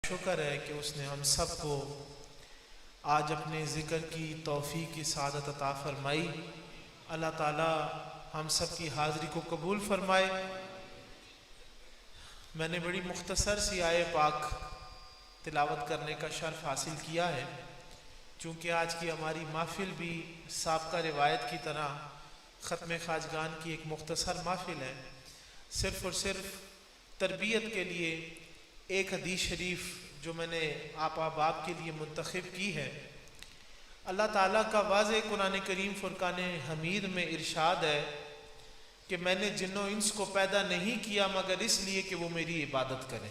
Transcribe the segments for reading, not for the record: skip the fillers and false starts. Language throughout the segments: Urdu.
شکر ہے کہ اس نے ہم سب کو آج اپنے ذکر کی توفیق کی سعادت عطا فرمائی۔ اللہ تعالی ہم سب کی حاضری کو قبول فرمائے۔ میں نے بڑی مختصر سی آیے پاک تلاوت کرنے کا شرف حاصل کیا ہے، چونکہ آج کی ہماری محفل بھی سابقہ روایت کی طرح ختم خواجگان کی ایک مختصر محفل ہے۔ صرف اور صرف تربیت کے لیے ایک حدیث شریف جو میں نے آپ احباب کے لیے منتخب کی ہے۔ اللہ تعالیٰ کا واضح قرآن کریم فرقان حمید میں ارشاد ہے کہ میں نے جن و انس کو پیدا نہیں کیا مگر اس لیے کہ وہ میری عبادت کریں۔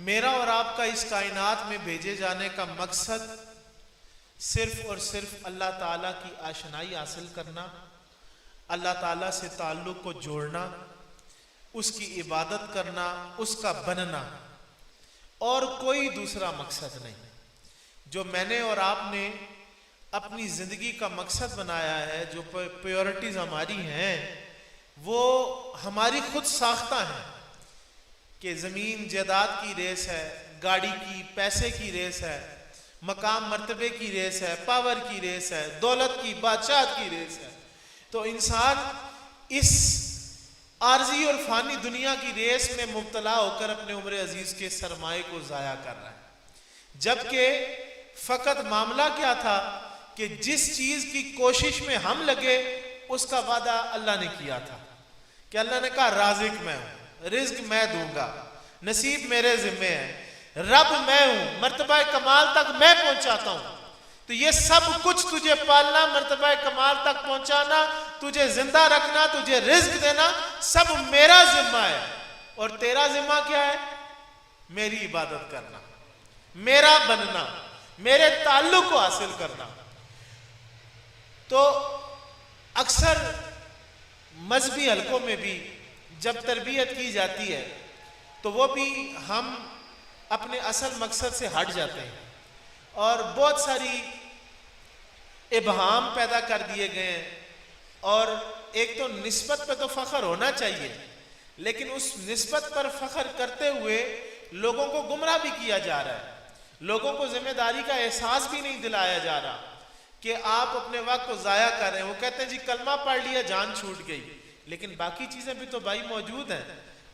میرا اور آپ کا اس کائنات میں بھیجے جانے کا مقصد صرف اور صرف اللہ تعالیٰ کی آشنائی حاصل کرنا، اللہ تعالیٰ سے تعلق کو جوڑنا، اس کی عبادت کرنا، اس کا بننا، اور کوئی دوسرا مقصد نہیں۔ جو میں نے اور آپ نے اپنی زندگی کا مقصد بنایا ہے، جو پیورٹیز ہماری ہیں، وہ ہماری خود ساختہ ہیں کہ زمین جائیداد کی ریس ہے، گاڑی کی پیسے کی ریس ہے، مقام مرتبے کی ریس ہے، پاور کی ریس ہے، دولت کی بادشاہت کی ریس ہے۔ تو انسان اس عارضی اور فانی دنیا کی ریس میں مبتلا ہو کر اپنے عمر عزیز کے سرمایے کو ضائع کر رہا ہے، جبکہ فقط معاملہ کیا تھا کہ جس چیز کی کوشش میں ہم لگے اس کا وعدہ اللہ نے کیا تھا کہ اللہ نے کہا رازق میں ہوں، رزق میں دوں گا، نصیب میرے ذمے ہے، رب میں ہوں، مرتبہ کمال تک میں پہنچاتا ہوں۔ تو یہ سب کچھ تجھے پالنا، مرتبہ کمال تک پہنچانا، تجھے زندہ رکھنا، تجھے رزق دینا، سب میرا ذمہ ہے۔ اور تیرا ذمہ کیا ہے؟ میری عبادت کرنا، میرا بننا، میرے تعلق کو حاصل کرنا۔ تو اکثر مذہبی حلقوں میں بھی جب تربیت کی جاتی ہے تو وہ بھی ہم اپنے اصل مقصد سے ہٹ جاتے ہیں اور بہت ساری ابہام پیدا کر دیے گئے ہیں۔ اور ایک تو نسبت پہ تو فخر ہونا چاہیے، لیکن اس نسبت پر فخر کرتے ہوئے لوگوں کو گمراہ بھی کیا جا رہا ہے، لوگوں کو ذمہ داری کا احساس بھی نہیں دلایا جا رہا کہ آپ اپنے وقت کو ضائع کر رہے ہیں۔ وہ کہتے ہیں جی کلمہ پڑھ لیا جان چھوٹ گئی، لیکن باقی چیزیں بھی تو بھائی موجود ہیں۔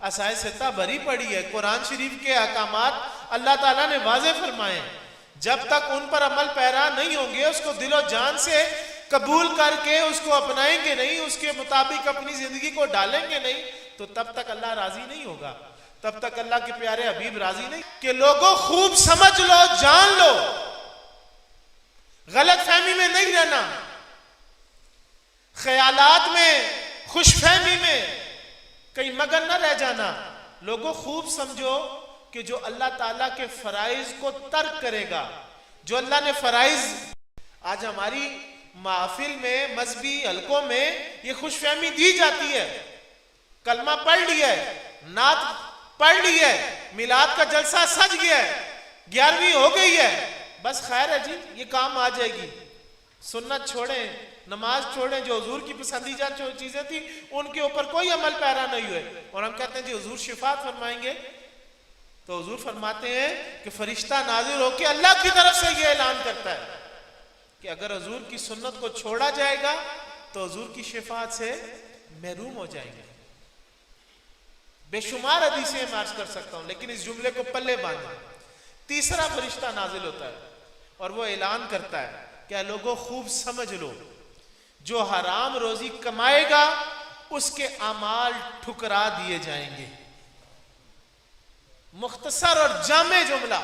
عصائے ستہ بھری پڑی ہے، قرآن شریف کے احکامات اللہ تعالیٰ نے واضح فرمائے ہیں، جب تک ان پر عمل پیرا نہیں ہوں گے، اس کو دل و جان سے قبول کر کے اس کو اپنائیں گے نہیں، اس کے مطابق اپنی زندگی کو ڈالیں گے نہیں، تو تب تک اللہ راضی نہیں ہوگا، تب تک اللہ کے پیارے حبیب راضی نہیں۔ کہ لوگوں خوب سمجھ لو، جان لو، غلط فہمی میں نہیں رہنا، خیالات میں، خوش فہمی میں کہیں مگن نہ رہ جانا۔ لوگوں خوب سمجھو کہ جو اللہ تعالیٰ کے فرائض کو ترک کرے گا، جو اللہ نے فرائض، آج ہماری محفل میں، مذہبی حلقوں میں یہ خوش فہمی دی جاتی ہے، کلمہ پڑھ لیا ہے، نعت پڑھ لی ہے، میلاد کا جلسہ سج گیا ہے، 11ویں ہو گئی ہے، بس خیر ہے جی یہ کام آ جائے گی۔ سنت چھوڑیں، نماز چھوڑیں، جو حضور کی پسندیدہ چیزیں تھیں ان کے اوپر کوئی عمل پیرا نہیں ہوئے، اور ہم کہتے ہیں جی حضور شفاعت فرمائیں گے، تو حضور فرماتے ہیں کہ فرشتہ نازل ہو کے اللہ کی طرف سے یہ اعلان کرتا ہے کہ اگر حضور کی سنت کو چھوڑا جائے گا تو حضور کی شفاعت سے محروم ہو جائیں گے۔ بے شمار حدیثیں میں عرض کر سکتا ہوں، لیکن اس جملے کو پلے باندھیں۔ تیسرا فرشتہ نازل ہوتا ہے اور وہ اعلان کرتا ہے کہ لوگوں خوب سمجھ لو، جو حرام روزی کمائے گا اس کے اعمال ٹھکرا دیے جائیں گے۔ مختصر اور جامع جملہ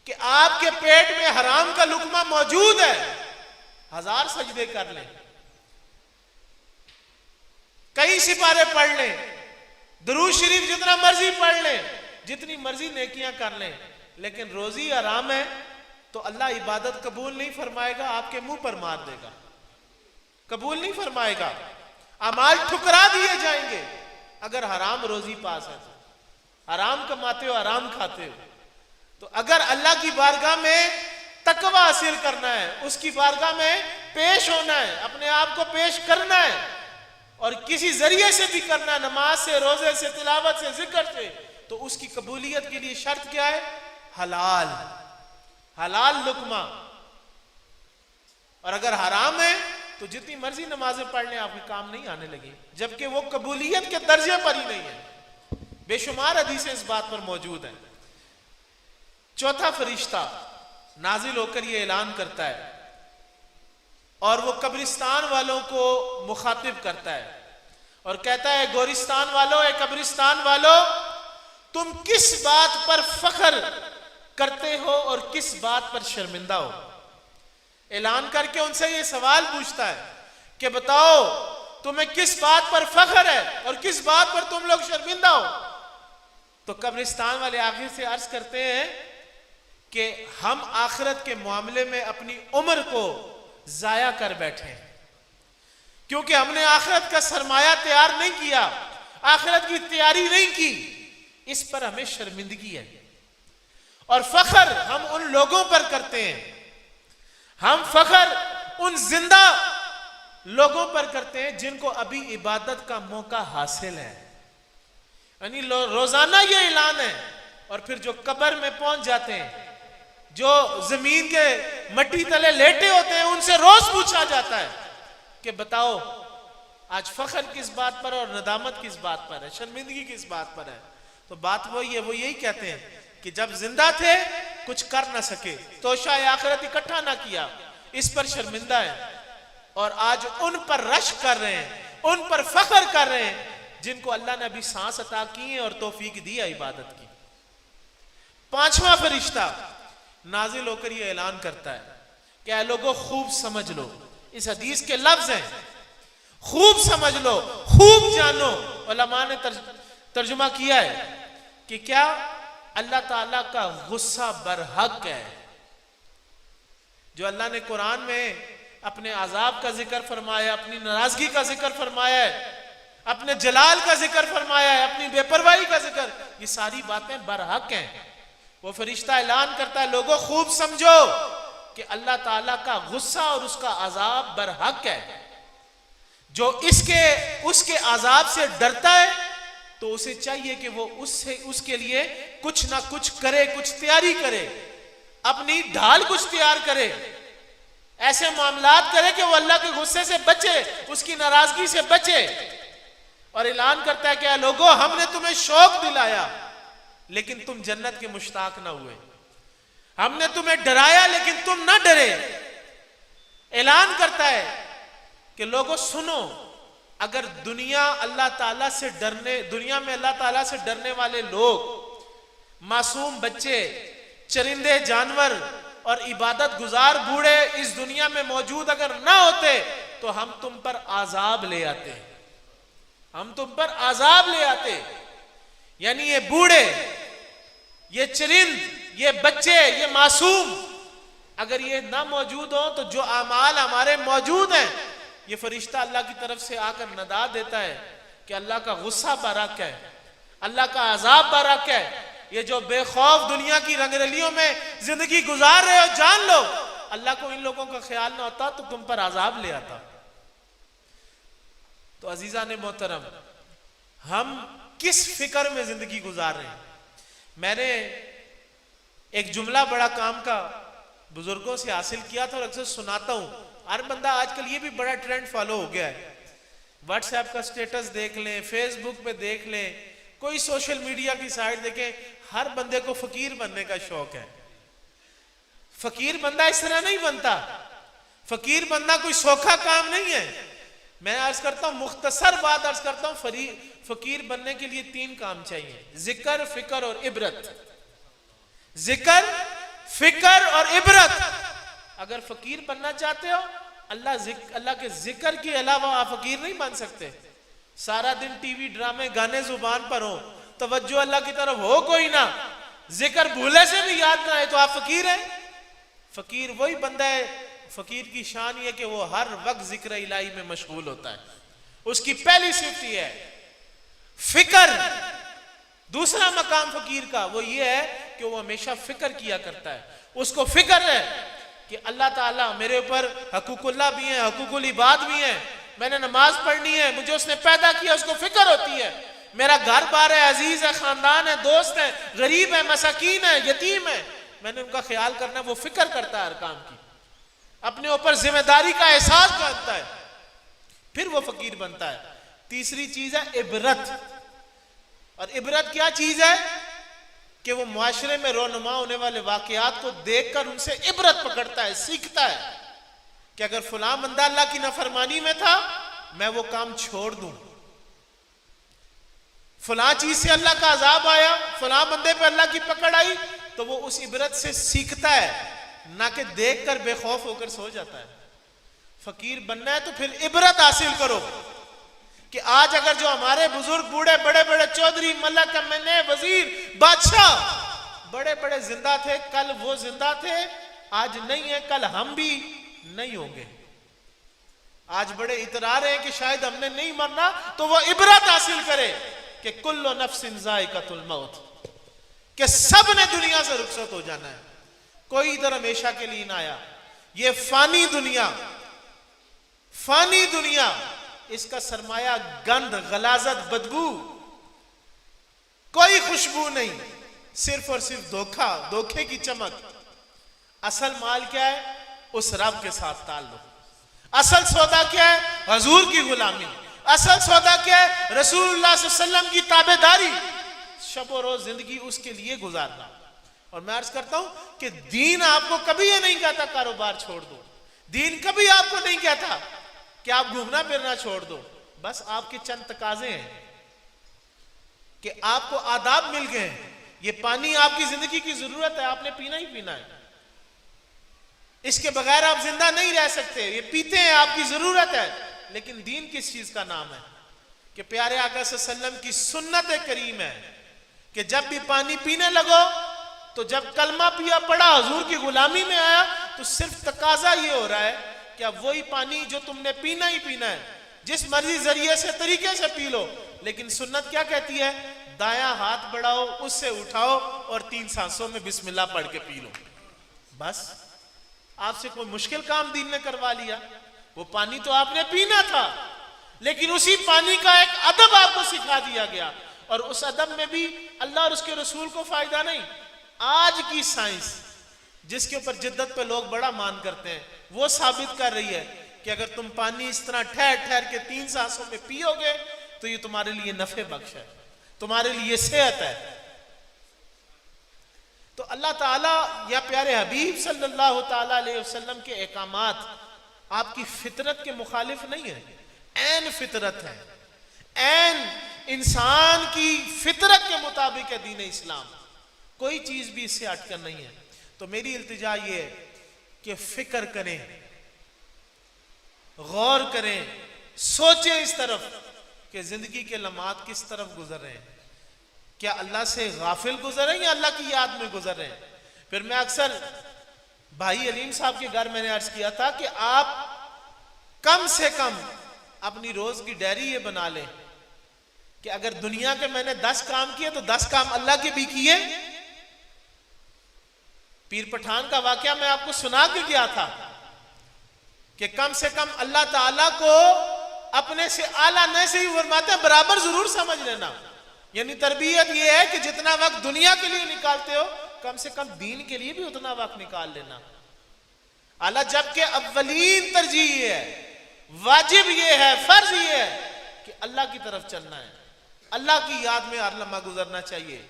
کہ آپ کے پیٹ میں حرام کا لقمہ موجود ہے، 1000 سجدے کر لیں، کئی سپارے پڑھ لیں، درود شریف جتنا مرضی پڑھ لیں، جتنی مرضی نیکیاں کر لیں، لیکن روزی حرام ہے تو اللہ عبادت قبول نہیں فرمائے گا، آپ کے منہ پر مار دے گا، قبول نہیں فرمائے گا، اعمال ٹھکرا دیے جائیں گے۔ اگر حرام روزی پاس ہے، حرام کماتے ہو، حرام کھاتے ہو، تو اگر اللہ کی بارگاہ میں تقوی حاصل کرنا ہے، اس کی بارگاہ میں پیش ہونا ہے، اپنے آپ کو پیش کرنا ہے، اور کسی ذریعے سے بھی کرنا ہے، نماز سے، روزے سے، تلاوت سے، ذکر سے، تو اس کی قبولیت کے لیے شرط کیا ہے؟ حلال، حلال لقمہ. اور اگر حرام ہے تو جتنی مرضی نمازیں پڑھ لیں آپ کے کام نہیں آنے لگی، جبکہ وہ قبولیت کے درجے پر ہی نہیں ہے. بے شمار حدیثیں اس بات پر موجود ہیں. چوتھا فرشتہ نازل ہو کر یہ اعلان کرتا ہے اور وہ قبرستان والوں کو مخاطب کرتا ہے اور کہتا ہے گورستان والو، اے قبرستان والو، تم کس بات پر فخر کرتے ہو اور کس بات پر شرمندہ ہو؟ اعلان کر کے ان سے یہ سوال پوچھتا ہے کہ بتاؤ تمہیں کس بات پر فخر ہے اور کس بات پر تم لوگ شرمندہ ہو؟ تو قبرستان والے آخر سے عرض کرتے ہیں کہ ہم آخرت کے معاملے میں اپنی عمر کو ضائع کر بیٹھے ہیں، کیونکہ ہم نے آخرت کا سرمایہ تیار نہیں کیا، آخرت کی تیاری نہیں کی، اس پر ہمیں شرمندگی ہے. اور فخر ہم ان لوگوں پر کرتے ہیں، ہم فخر ان زندہ لوگوں پر کرتے ہیں جن کو ابھی عبادت کا موقع حاصل ہے. یعنی روزانہ یہ اعلان ہے. اور پھر جو قبر میں پہنچ جاتے ہیں، جو زمین کے مٹی تلے لیٹے ہوتے ہیں، ان سے روز پوچھا جاتا ہے کہ بتاؤ آج فخر کس بات پر اور ندامت کس بات پر ہے، شرمندگی کس بات پر ہے؟ تو بات وہی ہے، وہ یہی کہتے ہیں کہ جب زندہ تھے کچھ کر نہ سکے، توشہ آخرت اکٹھا نہ کیا، اس پر شرمندہ ہے. اور آج ان پر رشک کر رہے ہیں، ان پر فخر کر رہے ہیں جن کو اللہ نے ابھی سانس عطا کی ہے اور توفیق دی ہے عبادت کی. پانچواں فرشتہ نازل ہو کر یہ اعلان کرتا ہے کہ اے لوگوں خوب سمجھ لو. اس حدیث کے لفظ ہیں خوب سمجھ لو، خوب جانو. علماء نے ترجمہ کیا ہے کہ کیا اللہ تعالیٰ کا غصہ برحق ہے. جو اللہ نے قرآن میں اپنے عذاب کا ذکر فرمایا، اپنی ناراضگی کا ذکر فرمایا ہے، اپنے جلال کا ذکر فرمایا ہے، اپنی بے پرواہی کا ذکر، یہ ساری باتیں برحق ہیں. وہ فرشتہ اعلان کرتا ہے لوگوں خوب سمجھو کہ اللہ تعالیٰ کا غصہ اور اس کا عذاب برحق ہے. جو اس کے عذاب سے ڈرتا ہے تو اسے چاہیے کہ وہ اس کے لیے کچھ نہ کچھ کرے، کچھ تیاری کرے، اپنی ڈھال کچھ تیار کرے، ایسے معاملات کرے کہ وہ اللہ کے غصے سے بچے، اس کی ناراضگی سے بچے. اور اعلان کرتا ہے کہ اے لوگوں ہم نے تمہیں شوق دلایا لیکن تم جنت کے مشتاق نہ ہوئے، ہم نے تمہیں ڈرایا لیکن تم نہ ڈرے. اعلان کرتا ہے کہ لوگوں سنو، اگر دنیا میں اللہ تعالیٰ سے ڈرنے والے لوگ، معصوم بچے، چرندے جانور اور عبادت گزار بوڑھے اس دنیا میں موجود اگر نہ ہوتے تو ہم تم پر عذاب لے آتے، ہم تم پر عذاب لے آتے. یعنی یہ بوڑھے، یہ چرند، یہ بچے، یہ معصوم اگر یہ نہ موجود ہوں تو جو اعمال ہمارے موجود ہیں، یہ فرشتہ اللہ کی طرف سے آ کر ندا دیتا ہے کہ اللہ کا غصہ برحق ہے، اللہ کا عذاب برحق ہے. یہ جو بے خوف دنیا کی رنگرلیوں میں زندگی گزار رہے ہو، جان لو اللہ کو ان لوگوں کا خیال نہ ہوتا تو تم پر عذاب لے آتا. تو عزیزان محترم، ہم کس فکر میں زندگی گزار رہے ہیں؟ میں نے ایک جملہ بڑا کام کا بزرگوں سے حاصل کیا تھا اور اکثر سناتا ہوں. ہر بندہ آج کل یہ بھی بڑا ٹرینڈ فالو ہو گیا ہے، واٹس ایپ کا سٹیٹس دیکھ لیں، فیس بک پہ دیکھ لیں، کوئی سوشل میڈیا کی سائٹ دیکھیں، ہر بندے کو فقیر بننے کا شوق ہے. فقیر بندہ اس طرح نہیں بنتا، فقیر بننا کوئی سوکھا کام نہیں ہے. میں عرض کرتا ہوں، مختصر بات عرض کرتا ہوں، فقیر بننے کے لیے 3 کام چاہیے: ذکر، فکر اور عبرت. ذکر، فکر اور عبرت. اگر فقیر بننا چاہتے ہو، اللہ کے ذکر کے علاوہ آپ فقیر نہیں بن سکتے. سارا دن ٹی وی، ڈرامے، گانے زبان پر ہو، توجہ اللہ کی طرف ہو کوئی نہ، ذکر بھولے سے بھی یاد نہ آئے تو آپ فقیر ہیں. فقیر وہی بندہ ہے، فقیر کی شان یہ کہ وہ ہر وقت ذکر الہی میں مشغول ہوتا ہے، اس کی پہلی صفت یہ ہے. فکر، دوسرا مقام فقیر کا وہ یہ ہے کہ وہ ہمیشہ فکر کیا کرتا ہے. اس کو فکر ہے کہ اللہ تعالیٰ میرے اوپر حقوق اللہ بھی ہیں، حقوق العباد بھی ہیں، میں نے نماز پڑھنی ہے، مجھے اس نے پیدا کیا، اس کو فکر ہوتی ہے. میرا گھر بار ہے، عزیز ہے، خاندان ہے، دوست ہے، غریب ہے، مساکین ہے، یتیم ہے، میں نے ان کا خیال کرنا ہے۔ وہ فکر کرتا ہے ہر کام کی، اپنے اوپر ذمہ داری کا احساس کرتا ہے، پھر وہ فقیر بنتا ہے۔ تیسری چیز ہے عبرت۔ اور عبرت کیا چیز ہے؟ کہ وہ معاشرے میں رونما ہونے والے واقعات کو دیکھ کر ان سے عبرت پکڑتا ہے، سیکھتا ہے کہ اگر فلاں بندہ اللہ کی نافرمانی میں تھا، میں وہ کام چھوڑ دوں۔ فلاں چیز سے اللہ کا عذاب آیا، فلاں بندے پہ اللہ کی پکڑ آئی، تو وہ اس عبرت سے سیکھتا ہے، نہ کہ دیکھ کر بے خوف ہو کر سو جاتا ہے۔ فقیر بننا ہے تو پھر عبرت حاصل کرو کہ آج اگر جو ہمارے بزرگ بوڑھے بڑے بڑے چودھری، ملک، MLA، وزیر، بادشاہ بڑے بڑے زندہ تھے، کل وہ زندہ تھے، آج نہیں ہے، کل ہم بھی نہیں ہوں گے۔ آج بڑے اترا رہے ہیں کہ شاید ہم نے نہیں مرنا، تو وہ عبرت حاصل کرے کہ کل نفس ذائقۃ الموت، کہ سب نے دنیا سے رخصت ہو جانا ہے، کوئی ادھر ہمیشہ کے لیے نہ آیا۔ یہ فانی دنیا، اس کا سرمایہ گند، غلاظت، بدبو، کوئی خوشبو نہیں، صرف اور صرف دھوکے کی چمک۔ اصل مال کیا ہے؟ اس رب کے ساتھ تعلق۔ اصل سودا کیا ہے؟ حضور کی غلامی۔ اصل سودا کیا ہے؟ رسول اللہ صلی اللہ علیہ وسلم کی تابعداری، شب و روز زندگی اس کے لیے گزارنا۔ اور میں عرض کرتا ہوں کہ دین آپ کو کبھی یہ نہیں کہتا کاروبار چھوڑ دو، دین کبھی آپ کو نہیں کہتا کہ آپ گھومنا پھرنا چھوڑ دو، بس آپ کے چند تقاضے ہیں کہ آپ کو آداب مل گئے ہیں۔ یہ پانی آپ کی زندگی کی ضرورت ہے، آپ نے پینا ہی پینا ہے، اس کے بغیر آپ زندہ نہیں رہ سکتے، یہ پیتے ہیں، آپ کی ضرورت ہے۔ لیکن دین کس چیز کا نام ہے؟ کہ پیارے آقا صلی اللہ علیہ وسلم کی سنت کریم ہے کہ جب بھی پانی پینے لگو تو جب کلمہ پیا پڑا، حضور کی غلامی میں آیا، تو صرف تقاضا یہ ہو رہا ہے کہ اب وہی پانی جو تم نے پینا ہی پینا ہے، جس مرضی ذریعے سے، طریقے سے پی لو، لیکن سنت کیا کہتی ہے؟ دایاں ہاتھ بڑھاؤ، اس سے اٹھاؤ اور 3 سانسوں میں بسم اللہ پڑھ کے پی لو۔ بس آپ سے کوئی مشکل کام دین نے کروا لیا؟ وہ پانی تو آپ نے پینا تھا، لیکن اسی پانی کا ایک ادب آپ کو سکھا دیا گیا، اور اس ادب میں بھی اللہ اور اس کے رسول کو فائدہ نہیں۔ آج کی سائنس جس کے اوپر جدت پہ لوگ بڑا مان کرتے ہیں، وہ ثابت کر رہی ہے کہ اگر تم پانی اس طرح ٹھہر کے 3 سانسوں میں پیو گے تو یہ تمہارے لیے نفع بخش ہے، تمہارے لیے صحت ہے۔ تو اللہ تعالیٰ یا پیارے حبیب صلی اللہ تعالیٰ علیہ وسلم کے احکامات آپ کی فطرت کے مخالف نہیں ہیں، عین فطرت ہے، عین انسان کی فطرت کے مطابق ہے دین اسلام، کوئی چیز بھی اس سے ہٹ کر نہیں ہے۔ تو میری التجا یہ ہے کہ فکر کریں، غور کریں، سوچیں اس طرف کہ زندگی کے لمحات کس طرف گزر رہے ہیں، کیا اللہ سے غافل گزر رہے ہیں یا اللہ کی یاد میں گزر رہے ہیں؟ پھر میں اکثر بھائی علیم صاحب کے گھر میں نے عرض کیا تھا کہ آپ کم سے کم اپنی روز کی ڈائری یہ بنا لیں کہ اگر دنیا کے میں نے 10 کام کیے تو 10 کام اللہ کے بھی کیے۔ پیر پٹھان کا واقعہ میں آپ کو سنا کے گیا تھا کہ کم سے کم اللہ تعالیٰ کو اپنے سے اعلیٰ نہیں سے ہی فرماتے ہیں برابر ضرور سمجھ لینا، یعنی تربیت یہ ہے کہ جتنا وقت دنیا کے لیے نکالتے ہو کم سے کم دین کے لیے بھی اتنا وقت نکال لینا۔ اعلیٰ جبکہ اولین ترجیح یہ ہے، واجب یہ ہے، فرض یہ ہے کہ اللہ کی طرف چلنا ہے، اللہ کی یاد میں ہر لمحہ گزرنا چاہیے،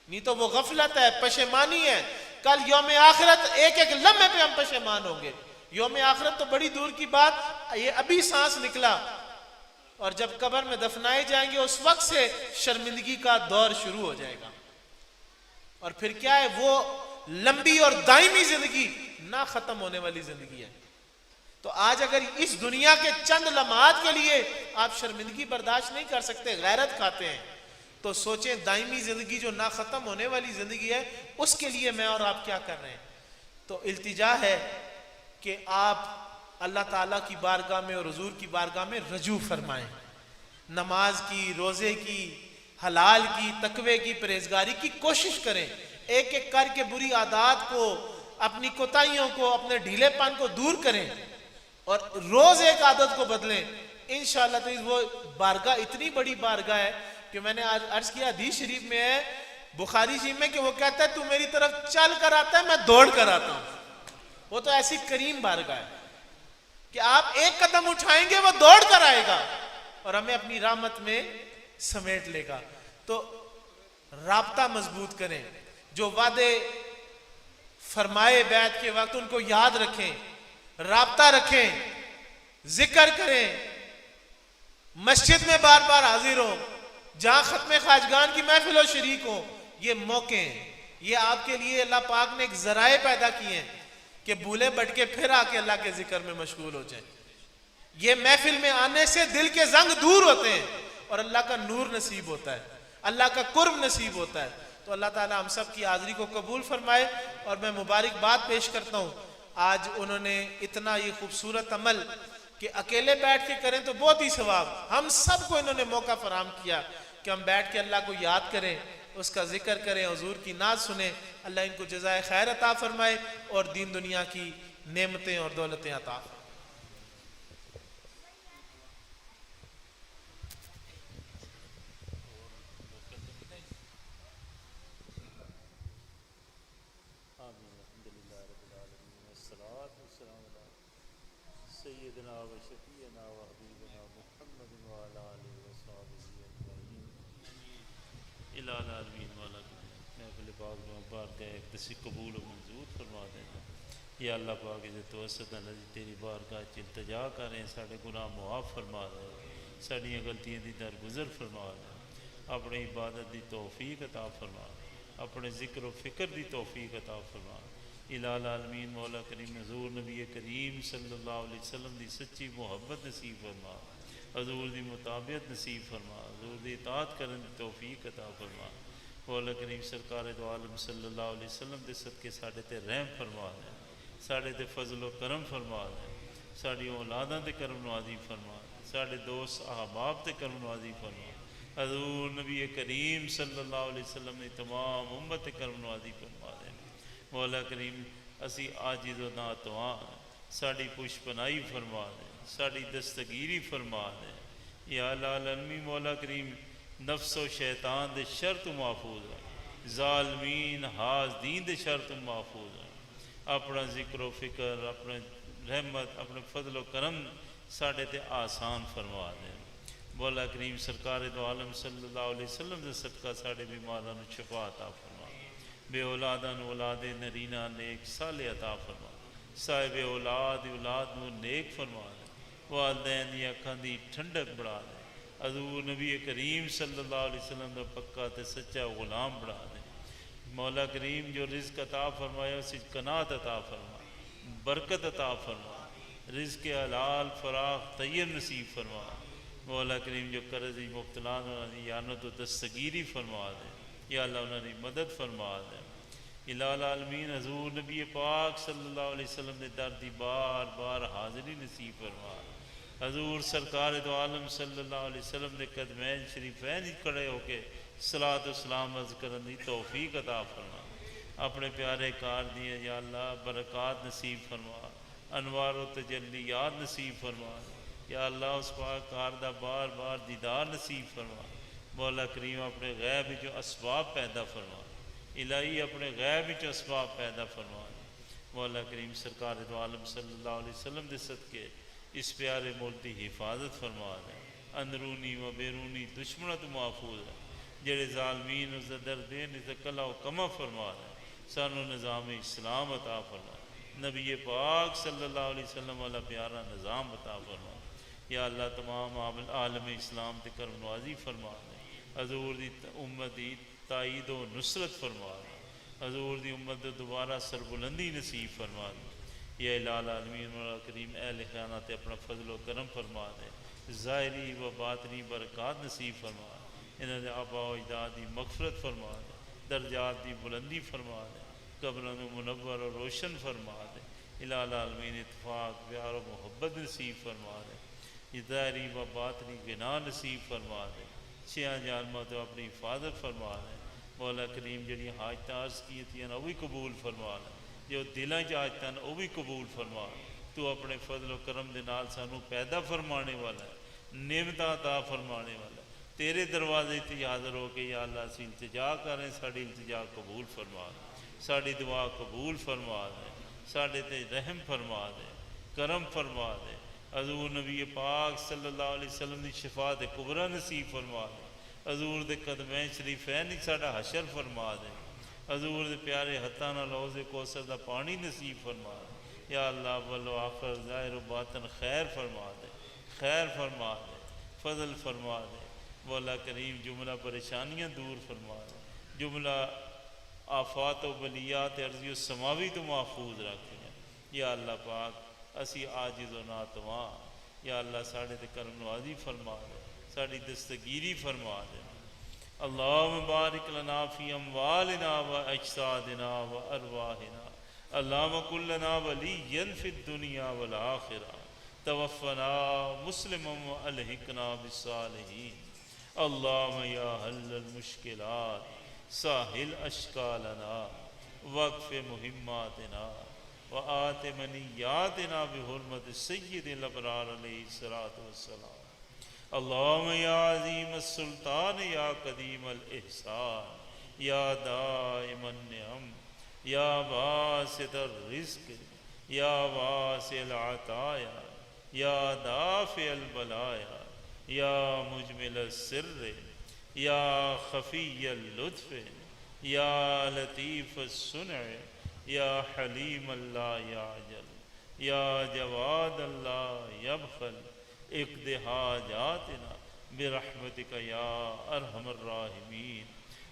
نہیں تو وہ غفلت ہے، پشیمانی ہے۔ کل یوم آخرت ایک ایک لمحے پہ ہم پشیمان ہوں گے۔ یوم آخرت تو بڑی دور کی بات، یہ ابھی سانس نکلا، اور جب قبر میں دفنائے جائیں گے اس وقت سے شرمندگی کا دور شروع ہو جائے گا۔ اور پھر کیا ہے؟ وہ لمبی اور دائمی زندگی، نہ ختم ہونے والی زندگی ہے۔ تو آج اگر اس دنیا کے چند لمحات کے لیے آپ شرمندگی برداشت نہیں کر سکتے، غیرت کھاتے ہیں، تو سوچیں دائمی زندگی جو نہ ختم ہونے والی زندگی ہے اس کے لیے میں اور آپ کیا کر رہے ہیں۔ تو التجا ہے کہ آپ اللہ تعالیٰ کی بارگاہ میں اور حضور کی بارگاہ میں رجوع فرمائیں، نماز کی، روزے کی، حلال کی، تقوی کی، پرہیزگاری کی کوشش کریں، ایک ایک کر کے بری عادات کو، اپنی کوتاہیوں کو، اپنے ڈھیلے پن کو دور کریں اور روز ایک عادت کو بدلیں۔ انشاءاللہ تو وہ بارگاہ اتنی بڑی بارگاہ ہے کہ میں نے آج عرض کیا حدیث شریف میں ہے بخاری شریف میں کہ وہ کہتا ہے تو میری طرف چل کر آتا ہے میں دوڑ کر آتا ہوں. وہ تو ایسی کریم بارگاہ ہے کہ آپ ایک قدم اٹھائیں گے وہ دوڑ کر آئے گا اور ہمیں اپنی رحمت میں سمیٹ لے گا. تو رابطہ مضبوط کریں, جو وعدے فرمائے بیعت کے وقت ان کو یاد رکھیں, رابطہ رکھیں, ذکر کریں, مسجد میں بار بار حاضر ہوں, جہاں ختم خواجگان کی محفل و شریک ہوں. یہ موقع ہیں, یہ آپ کے لیے اللہ پاک نے ایک ذرائع پیدا کیے ہیں کہ بھولے بٹ کے پھر آ کے اللہ کے ذکر میں مشغول ہو جائیں. یہ محفل میں آنے سے دل کے زنگ دور ہوتے ہیں اور اللہ کا نور نصیب ہوتا ہے, اللہ کا قرب نصیب ہوتا ہے. تو اللہ تعالی ہم سب کی حاضری کو قبول فرمائے. اور میں مبارکباد پیش کرتا ہوں, آج انہوں نے اتنا یہ خوبصورت عمل کہ اکیلے بیٹھ کے کریں تو بہت ہی ثواب, ہم سب کو انہوں نے موقع فراہم کیا کہ ہم بیٹھ کے اللہ کو یاد کریں, اس کا ذکر کریں, حضور کی نعت سنیں. اللہ ان کو جزائے خیر عطا فرمائے اور دین دنیا کی نعمتیں اور دولتیں عطا فرمائے. سیدنا و شفیعنا و حبیبنا محمد وعلا علیہ وصحبہ اجمعین. الہ العالمین والا محفل پاک میں بارگاہ اقدسی قبول و منظور فرما دینا. یا اللہ پاک جے توسط نزی تیری بارگاہ چ التجا کریں, ساڑے گناہ معاف فرما دے, ساڑیاں غلطیاں دی درگزر فرما دے, اپنی عبادت دی توفیق عطا فرما, اپنے ذکر و فکر دی توفیق عطا فرما. الہ العالمین مولا کریم حضور نبی کریم صلی اللہ علیہ وسلم دی سچی محبت نصیب فرما, حضور دی مطابعت نصیب فرما, حضور دی اطاعت کرن دی توفیق عطا فرما. مولا کریم سرکار دو عالم صلی اللہ علیہ وسلم دے صدقے ساڑے تے رحم فرما دے, ساڑے تے فضل و کرم فرما دے, ساڑی اولاداں تے کرم نوازی فرما دے, ساڑے دوست احباب تے کرم نوازی فرما. حضور نبی کریم صلی اللہ علیہ وسلم نے تمام امت تے کرم نوازی فرما دے. مولا کریم اسی عاجز و ناتواں, ساڑی پوش پناہی فرما دے, ساڑی دستگیری فرما دے. یا العالمین مولا کریم نفس و شیطان دے شر تو محفوظ ہے, ظالمین حاسدین دے شر تو محفوظ ہے. اپنا ذکر و فکر, اپنے رحمت, اپنے فضل و کرم ساڑے تے آسان فرما دے. مولا کریم سرکار دو عالم صلی اللہ علیہ وسلم دے صدقہ ساڑے بیماران شفا عطا فرما, بے اولادان اولاد نرینہ نیک صالح عطا فرما, صاحب اولاد اولاد نو نیک فرما دے, والدین دی اکھاں دی ٹھنڈک بڑھا دے. حضور نبی کریم صلی اللہ علیہ وسلم دا پکا تے سچا غلام بڑھا دے. مولا کریم جو رزق عطا فرمایا اسی قناعت عطا فرما, برکت عطا فرما, رزق حلال فراخ طیب نصیب فرما. مولا کریم جو قرضی مبتلا دی اعانت و دستگیری فرما دے, یا اللہ انہوں نے مدد فرما دے. الہ العالمین حضور نبی پاک صلی اللہ علیہ وسلم نے دردی بار بار حاضری نصیب فرما. حضور سرکار دو عالم صلی اللہ علیہ وسلم نے قدمین شریفین ہی کھڑے ہو کے صلاۃ و سلام عرض کرن دی توفیق عطا فرما. اپنے پیارے کار دیے یا اللہ برکات نصیب فرما, انوار و تجلیات نصیب فرما. یا اللہ اس پاک کار دا بار بار دیدار نصیب فرما. مولا کریم اپنے غیب جو اسباب پیدا فرما, الہی اپنے غیب جو اسباب پیدا فرما. مولا کریم سرکار دو عالم صلی اللہ علیہ وسلم دے صدقے اس پیارے ملک دی حفاظت فرما دے, اندرونی و بیرونی دشمنوں تو محفوظ ہے, جڑے ظالمین اس در دین اس کلا و کما فرما دے. سانو نظام اسلام عطا فرما, نبی پاک صلی اللہ علیہ وسلم والا پیارا نظام عطا فرما. یا اللہ تمام عالم اسلام تے کرم نوازی فرما دے. حضور دی امت دی تائید و نصرت فرما دے, حضور دی امت دی دوبارہ سربلندی نصیب فرما دے. یا الہ العالمین مولا کریم اہل خانہ تے اپنا فضل و کرم فرما دے, ظاہری و باطنی برکات نصیب فرما دے. انہوں نے آبا و اجداد دی مغفرت فرما دے, درجات دی بلندی فرما دے, قبروں منور و روشن فرما دے. الہ العالمین اتفاق پیار و محبت نصیب فرما دے, ظاہری و باطنی غنا نصیب فرما دے. چھیاں جانمہ تو اپنی حفاظت فرما دے. مولا کریم جڑی حاجتاں عرض کی تھیں وہ بھی قبول فرما دے, جو دلاں چ حاجتاں وہ بھی قبول فرما. تو اپنے فضل و کرم دے نال سانو پیدا فرمانے والا ہے, نعمتاں عطا فرمانے والا ہے, تیرے دروازے تے حاضر ہو کے یا اللہ اسی التجا کریں، ساری التجا قبول فرما دے، ساری دعا قبول فرما دے، ساڈے تے رحم فرما دے، کرم فرما دے، حضور نبی پاک صلی اللہ علیہ وسلم دی شفاعت کبریٰ نصیب فرما دے، حضور دے قدمین شریفین ساڈا حشر فرما دے، حضور دے پیارے ہتھاں نال حوض کوثر دا پانی نصیب فرما دے، یا اللہ اول و آخر ظاہر و باطن خیر فرما دے، خیر فرما دے، فضل فرما دے، مولا کریم جملہ پریشانیاں دور فرما دے، جملہ آفات و بلیات عرضی و سماوی تو محفوظ رکھیں، یا اللہ پاک اسی عاجز و ناتواں، یا اللہ ساڑھے تے کرم نوازی فرما دے، ساڑھی دستگیری فرما دے، اللہم بارک لنا فی اموالنا و اجسادنا و ارواحنا، اللہم کن لنا ولیا فی الدنیا والآخرہ، توفنا مسلما و الحقنا بالصالحین، اللہم یا حل المشکلات ساحل اشکالنا وقف مہماتنا وآت منیاتنا بحرمت سید الابرار علیہ الصلاۃ والسلام، اللہم یا عظیم السلطان یا قدیم الاحسان یا دائم النعم یا باسط الرزق یا واسع العطایا یا دافع البلایا یا مجمل السر یا خفی اللطف یا لطیف الصنع یا حلیم اللہ یعجل یا جواد اللہ یبخل اقض حاجاتنا برحمتک یا ارحم الراحمین،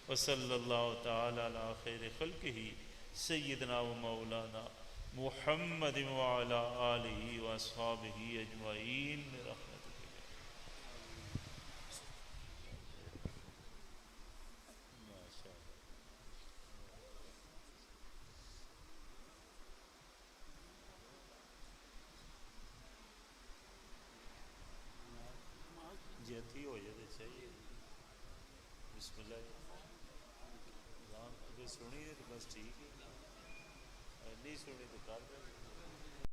وصلی اللہ تعالی علی خیر خلقہ سیدنا و مولانا محمد وعلی آلہ و اصحابہ اجمعین برحمتک۔ جیتی ہو جائے چاہیے، بسم اللہ اگر سنی ہے تو بس ٹھیک ہے، نہیں سنی تو کر دیں۔